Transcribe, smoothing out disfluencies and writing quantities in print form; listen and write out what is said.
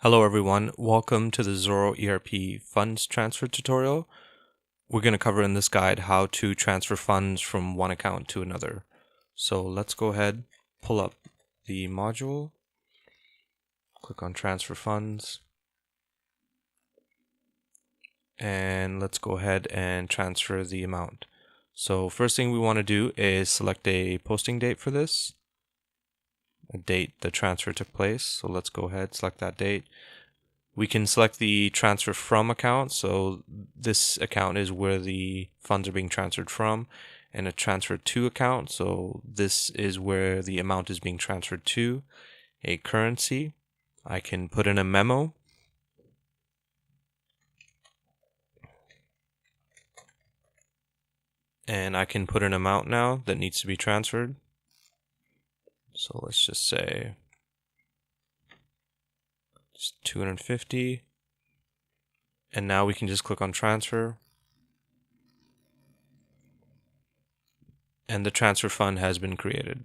Hello everyone, welcome to the XoroERP funds transfer tutorial. We're going to cover in this guide how to transfer funds from one account to another. So let's go ahead, pull up the module, click on transfer funds, and let's go ahead and transfer the amount. So first thing we want to do is select a posting date for this, a date the transfer took place. So let's go ahead, select that date. We can select the transfer from account, so this account is where the funds are being transferred from, and a transfer to account, so this is where the amount is being transferred to. A currency, I can put in a memo, and I can put an amount now that needs to be transferred. So let's just say it's 250, and now we can just click on transfer, and the transfer fund has been created.